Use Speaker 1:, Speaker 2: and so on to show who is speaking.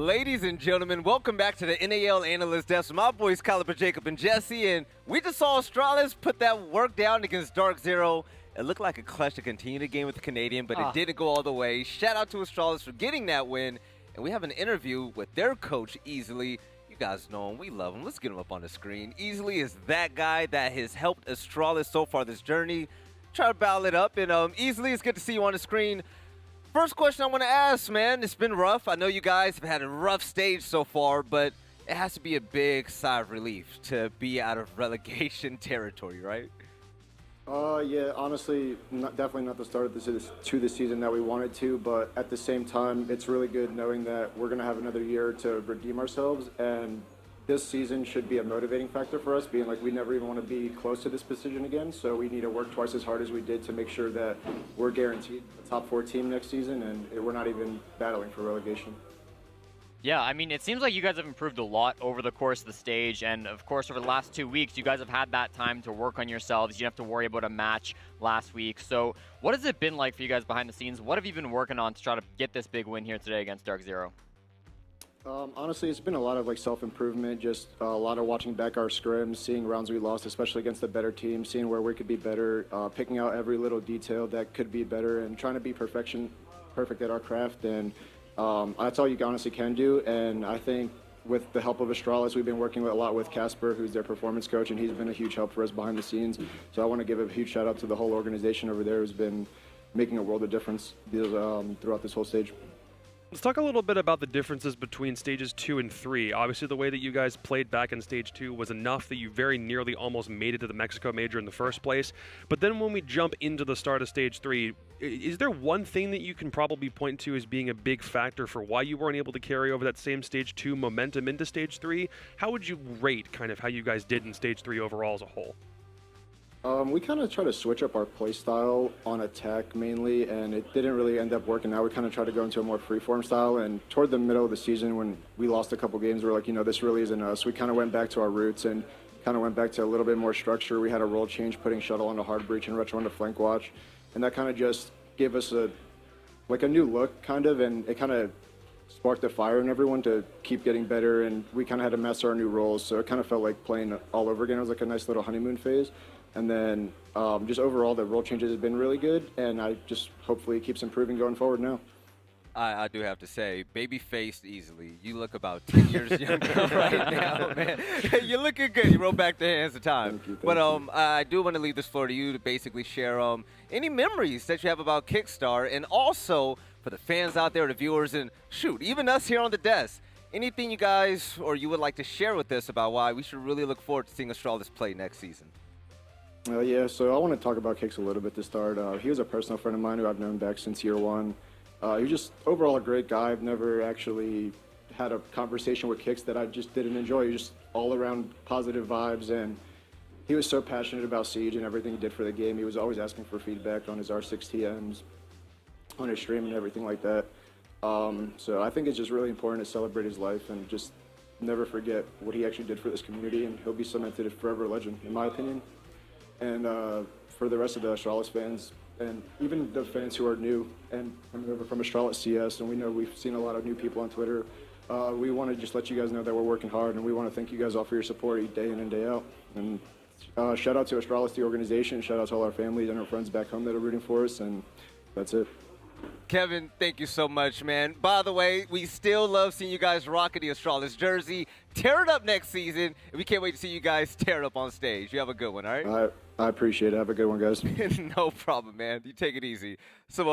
Speaker 1: Ladies and gentlemen, welcome back to the NAL Analyst Desk. My boys, Caliber, Jacob, and Jesse, and we just saw Astralis put that work down against Dark Zero. It looked like a clutch to continue the game with the Canadian, but it didn't go all the way. Shout out to Astralis for getting that win, and we have an interview with their coach, Easilyy. You guys know him. We love him. Let's get him up on the screen. Easilyy is that guy that has helped Astralis so far this journey. Try to battle it up, and Easilyy, it's good to see you on the screen. First question I want to ask, man, it's been rough. I know you guys have had a rough stage so far, but it has to be a big sigh of relief to be out of relegation territory, right?
Speaker 2: Yeah, honestly, definitely not the start of the season that we wanted to, but at the same time, it's really good knowing that we're going to have another year to redeem ourselves, and this season should be a motivating factor for us, being like we never even want to be close to this position again, so we need to work twice as hard as we did to make sure that we're guaranteed a top 4 team next season, and we're not even battling for relegation.
Speaker 3: Yeah, I mean, it seems like you guys have improved a lot over the course of the stage, and of course over the last 2 weeks, you guys have had that time to work on yourselves. You didn't have to worry about a match last week. So what has it been like for you guys behind the scenes? What have you been working on to try to get this big win here today against Dark Zero?
Speaker 2: Honestly, it's been a lot of self-improvement, just a lot of watching back our scrims, seeing rounds we lost, especially against the better team, seeing where we could be better, picking out every little detail that could be better, and trying to be perfect at our craft. And that's all you honestly can do. And I think with the help of Astralis, we've been working a lot with Casper, who's their performance coach, and he's been a huge help for us behind the scenes. So I want to give a huge shout out to the whole organization over there who's been making a world of difference throughout this whole stage.
Speaker 4: Let's talk a little bit about the differences between stages 2 and 3. Obviously, the way that you guys played back in stage 2 was enough that you very nearly almost made it to the Mexico Major in the first place. But then when we jump into the start of stage 3, is there one thing that you can probably point to as being a big factor for why you weren't able to carry over that same stage 2 momentum into stage 3? How would you rate kind of how you guys did in stage 3 overall as a whole?
Speaker 2: We kind of try to switch up our play style on attack mainly, and it didn't really end up working out. We kind of tried to go into a more freeform style, and toward the middle of the season when we lost a couple games, we were like, this really isn't us. We kind of went back to our roots and kind of went back to a little bit more structure. We had a role change, putting shuttle onto hard breach and retro onto flank watch, and that kind of just gave us a new look, kind of, and it kind of sparked a fire in everyone to keep getting better, and we kind of had to master our new roles, so it kind of felt like playing all over again. It was like a nice little honeymoon phase. And then just overall, the role changes have been really good, and I just hopefully it keeps improving going forward now.
Speaker 1: I do have to say, baby-faced Easilyy, you look about 10 years younger right now, man. You're looking good. You roll back the hands of time.
Speaker 2: Thank you.
Speaker 1: But I do want to leave this floor to you to basically share any memories that you have about Kickstarter, and also for the fans out there, the viewers, and shoot, even us here on the desk, anything you guys or you would like to share with us about why we should really look forward to seeing Astralis play next season.
Speaker 2: Yeah, so I want to talk about Kix a little bit to start. He was a personal friend of mine who I've known back since year 1. He was just overall a great guy. I've never actually had a conversation with Kix that I just didn't enjoy. He was just all around positive vibes, and he was so passionate about Siege and everything he did for the game. He was always asking for feedback on his R6TMs, on his stream and everything like that. So I think it's just really important to celebrate his life and just never forget what he actually did for this community, and he'll be cemented as forever a legend, in my opinion. And for the rest of the Astralis fans, and even the fans who are new and coming over from Astralis CS, and we know we've seen a lot of new people on Twitter, we want to just let you guys know that we're working hard, and we want to thank you guys all for your support day in and day out. And shout out to Astralis, the organization, shout out to all our families and our friends back home that are rooting for us, and that's it.
Speaker 1: Kevin, thank you so much, man. By the way, we still love seeing you guys rocking the Astralis jersey. Tear it up next season, and we can't wait to see you guys tear it up on stage. You have a good one, all right?
Speaker 2: I appreciate it. Have a good one, guys.
Speaker 1: No problem, man. You take it easy. So